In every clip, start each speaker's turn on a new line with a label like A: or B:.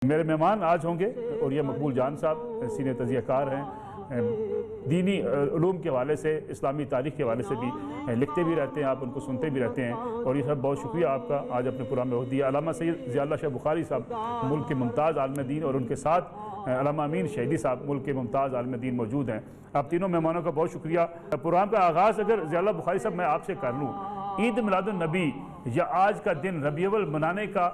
A: میرے مہمان آج ہوں گے اور یہ مقبول جان صاحب سینئر تجزیہ کار ہیں، دینی علوم کے حوالے سے، اسلامی تاریخ کے حوالے سے بھی لکھتے بھی رہتے ہیں، آپ ان کو سنتے بھی رہتے ہیں، اور یہ سب بہت شکریہ آپ کا آج اپنے پروگرام میں وقت دیا۔ علامہ سید ضیاء اللہ شاہ بخاری صاحب ملک کے ممتاز عالم دین، اور ان کے ساتھ علامہ امین شہیدی صاحب ملک کے ممتاز عالم دین موجود ہیں۔ آپ تینوں مہمانوں کا بہت شکریہ۔ پروگرام کا آغاز اگر ضیاء اللہ بخاری صاحب میں آپ سے کر لوں، عید میلاد النبی یا آج کا دن ربیع الاول منانے کا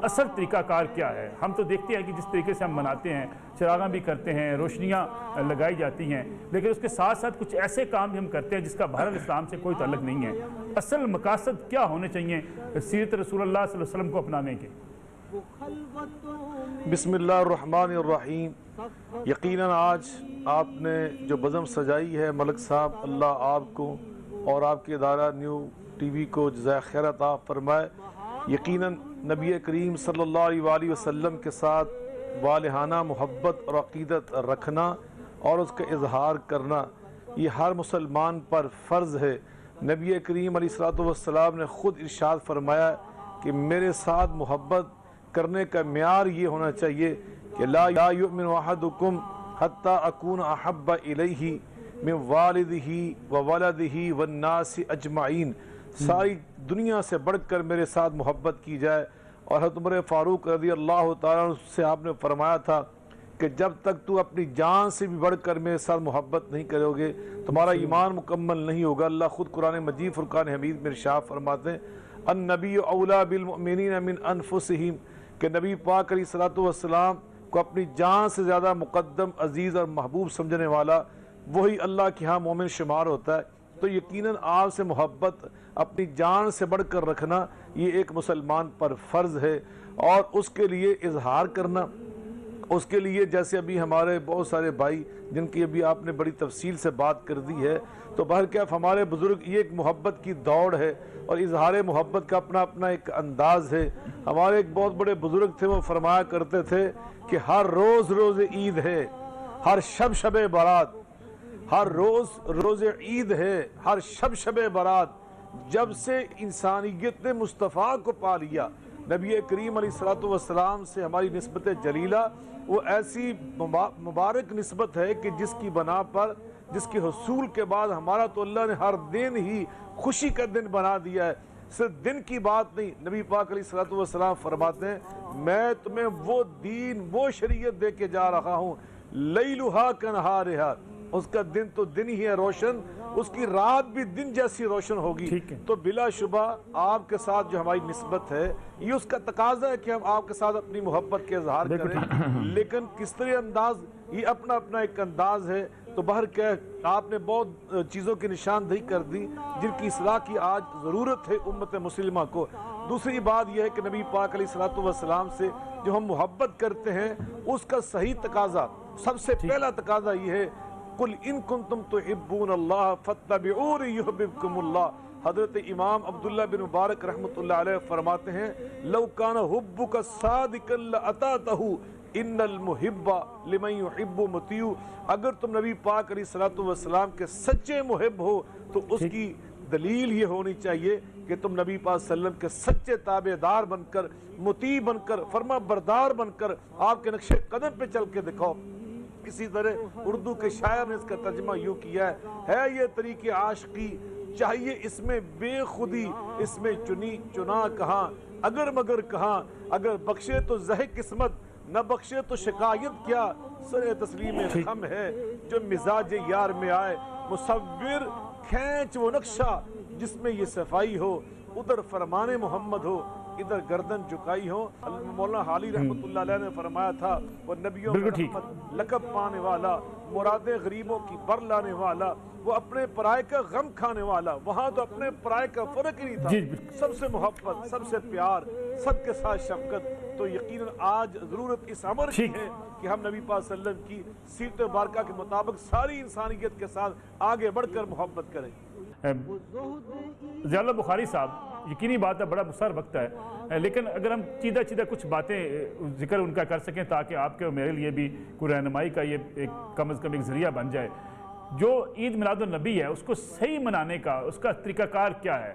A: اصل طریقہ کار کیا ہے؟ ہم تو دیکھتے ہیں کہ جس طریقے سے ہم مناتے ہیں، چراغاں بھی کرتے ہیں، روشنیاں لگائی جاتی ہیں، لیکن اس کے ساتھ ساتھ کچھ ایسے کام بھی ہم کرتے ہیں جس کا بہرحال اسلام سے کوئی تعلق نہیں ہے۔ اصل مقاصد کیا ہونے چاہیے سیرت رسول اللہ صلی اللہ علیہ وسلم کو اپنانے کے؟
B: بسم اللہ الرحمن الرحیم۔ یقیناً آج آپ نے جو بزم سجائی ہے ملک صاحب، اللہ آپ کو اور آپ کے ادارہ نیو ٹی وی کو جزائے خیر عطا فرمائے۔ یقیناً نبی کریم صلی اللہ علیہ وآلہ وسلم کے ساتھ والہانہ محبت اور عقیدت رکھنا اور اس کا اظہار کرنا یہ ہر مسلمان پر فرض ہے۔ نبی کریم علیہ السلام نے خود ارشاد فرمایا کہ میرے ساتھ محبت کرنے کا معیار یہ ہونا چاہیے کہ لا یؤمن احدکم حتی اکون احب الیہ من والدہ وولدہ والناس اجمعین، ساری دنیا سے بڑھ کر میرے ساتھ محبت کی جائے۔ اور حضرت عمر فاروق رضی اللہ تعالیٰ عنہ سے آپ نے فرمایا تھا کہ جب تک تو اپنی جان سے بھی بڑھ کر میرے ساتھ محبت نہیں کرو گے تمہارا ایمان مکمل نہیں ہوگا۔ اللہ خود قرآن مجید فرقان حمید میں ارشاد فرماتے ہیں النبی اولیٰ بالمؤمنین من انفسہم، کہ نبی پاک علیہ السلام کو اپنی جان سے زیادہ مقدم، عزیز اور محبوب سمجھنے والا وہی اللہ کے ہاں مومن شمار ہوتا ہے۔ تو یقیناً آپ سے محبت اپنی جان سے بڑھ کر رکھنا یہ ایک مسلمان پر فرض ہے، اور اس کے لیے اظہار کرنا، اس کے لیے جیسے ابھی ہمارے بہت سارے بھائی جن کی ابھی آپ نے بڑی تفصیل سے بات کر دی ہے، تو بہرکیف ہمارے بزرگ یہ ایک محبت کی دوڑ ہے اور اظہار محبت کا اپنا اپنا ایک انداز ہے۔ ہمارے ایک بہت بڑے بزرگ تھے، وہ فرمایا کرتے تھے کہ ہر روز روز عید ہے، ہر شب شب برات، ہر روز روز عید ہے، ہر شب شب برات، جب سے انسانیت نے مصطفیٰ کو پا لیا۔ نبی کریم علیہ السلام سے ہماری نسبت جلیلہ وہ ایسی مبارک نسبت ہے کہ جس کی بنا پر، جس کے حصول کے بعد ہمارا تو اللہ نے ہر دن ہی خوشی کا دن بنا دیا ہے۔ صرف دن کی بات نہیں، نبی پاک علیہ السلام فرماتے ہیں میں تمہیں وہ دین، وہ شریعت دے کے جا رہا ہوں لیلھا کنہارھا، اس کا دن تو دن ہی ہے روشن، اس کی رات بھی دن جیسی روشن ہوگی۔ تو بلا شبہ آپ کے ساتھ جو ہماری نسبت ہے یہ اس کا تقاضا ہے کہ ہم آپ کے ساتھ اپنی محبت کے اظہار کریں، لیکن کس طرح انداز، یہ اپنا اپنا ایک انداز ہے۔ تو بہرکیف آپ نے بہت چیزوں کی نشاندہی کر دی جن کی اصلاح کی آج ضرورت ہے امت مسلمہ کو۔ دوسری بات یہ ہے کہ نبی پاک علیہ السلام سے جو ہم محبت کرتے ہیں اس کا صحیح تقاضا، سب سے پہلا تقاضا یہ ہے قُلْ إِن كُنْتُمْ تُحِبُّونَ اللَّهَ فَاتَّبِعُونِي يُحْبِبْكُمُ اللَّهُ۔ حضرت امام عبداللہ بن مبارک رحمۃ اللہ علیہ فرماتے ہیں لَوْ كَانَ حُبُّكَ صَادِقًا لَأَطَعْتَهُ ان المحب لمن يحب مطیع، اگر تم نبی پاک علیہ السلام کے سچے محب ہو تو اس کی دلیل یہ ہونی چاہیے کہ تم نبی پاک صلی اللہ علیہ وسلم کے سچے تابع دار بن کر، مطیع بن کر، فرما بردار بن کر آپ کے نقش قدم پہ چل کے دکھاؤ۔ اسی طرح اردو کے شاعر نے اس کا ترجمہ یوں کیا ہے یہ طریق عاشقی چاہیے اس میں بے خودی، اس میں چنی چنا کہاں، اگر مگر کہاں، اگر بخشے تو زہ قسمت، نہ بخشے تو شکایت کیا، سر تسلیم خم ہے جو مزاج یار میں آئے، مصور کھینچ وہ نقشہ جس میں یہ صفائی ہو، ادھر فرمان محمد ہو ادھر گردن جھکائی ہو۔ مولانا حالی رحمت اللہ علیہ نے فرمایا تھا وہ نبیوں میں رحمت لقب پانے والا، مرادیں غریبوں کی بر لانے والا، وہ اپنے پرائے کا غم کھانے والا، وہاں تو اپنے پرائے کا فرق ہی نہیں تھا، سب سے محبت، سب سے پیار، سب کے ساتھ شفقت۔ تو یقیناً آج ضرورت اس امر کی ہے کہ ہم نبی پاک صلی اللہ علیہ وسلم کی سیرت مبارکہ کے مطابق ساری انسانیت کے ساتھ آگے بڑھ کر محبت کریں۔
A: ضیاء اللہ بخاری صاحب، یقینی بات ہے بڑا مختصر وقت ہے، لیکن اگر ہم چیدہ کچھ باتیں ذکر ان کا کر سکیں تاکہ آپ کے اور میرے لیے بھی کوئی رہنمائی کا یہ ایک کم از کم ایک ذریعہ بن جائے۔ جو عید میلاد النبی ہے اس کو صحیح منانے کا اس کا طریقہ کار کیا ہے؟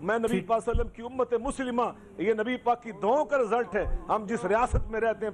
B: میں نبی پاک صلی اللہ علیہ وسلم کی امت مسلمہ، یہ نبی پاک کی دعاؤں کا رزلٹ ہے۔ ہم جس ریاست میں رہتے ہیں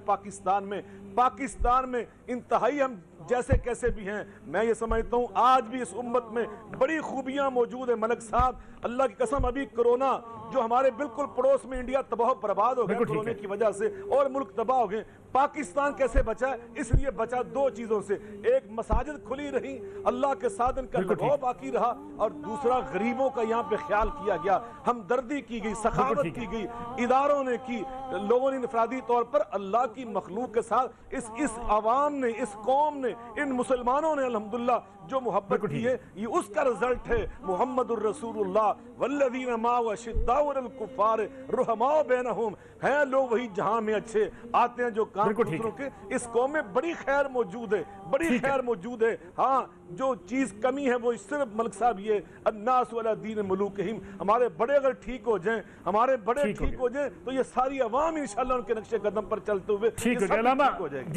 B: پاکستان میں انتہائی ہم جیسے کیسے بھی ہیں، میں یہ سمجھتا ہوں آج بھی اس امت میں بڑی خوبیاں موجود ہیں۔ ملک صاحب اللہ کی قسم، ابھی کرونا جو ہمارے بالکل پڑوس میں انڈیا تباہ و برباد ہو گیا کرونے کی وجہ سے، اور ملک تباہ ہو گئے، پاکستان کیسے بچا ہے؟ اس لیے بچا دو چیزوں سے، ایک مساجد کھلی رہی، اللہ کے ساتھ ان کا لگاؤ باقی رہا، اور دوسرا غریبوں کا یہاں پہ خیال کیا گیا، ہمدردی کی گئی، سخاوت کی گئی، اداروں نے کی، لوگوں نے انفرادی طور پر اللہ کی مخلوق کے ساتھ اس عوام نے، اس قوم نے، ان مسلمانوں نے الحمدللہ جو محبت کی ہے، یہ اس کا رزلٹ ہے۔ محمد الرسول اللہ والذین معہ اشداء علی الکفار رحماء بینہم، ہیں لوگ وہی جہاں میں اچھے، آتے ہیں جو کام دوسروں کے۔ اس قوم میں بڑی خیر موجود ہے، بڑی خیر موجود ہے۔ ہاں جو چیز کمی ہے وہ صرف ملک صاحب یہ الناس علی دین ملوکہم، ہمارے بڑے اگر ٹھیک ہو جائیں، ہمارے بڑے ٹھیک ہو جائیں تو یہ ساری عوام انشاءاللہ ان کے نقش قدم پر چلتے ہوئے یہ سب ٹھیک ہو جائے گی۔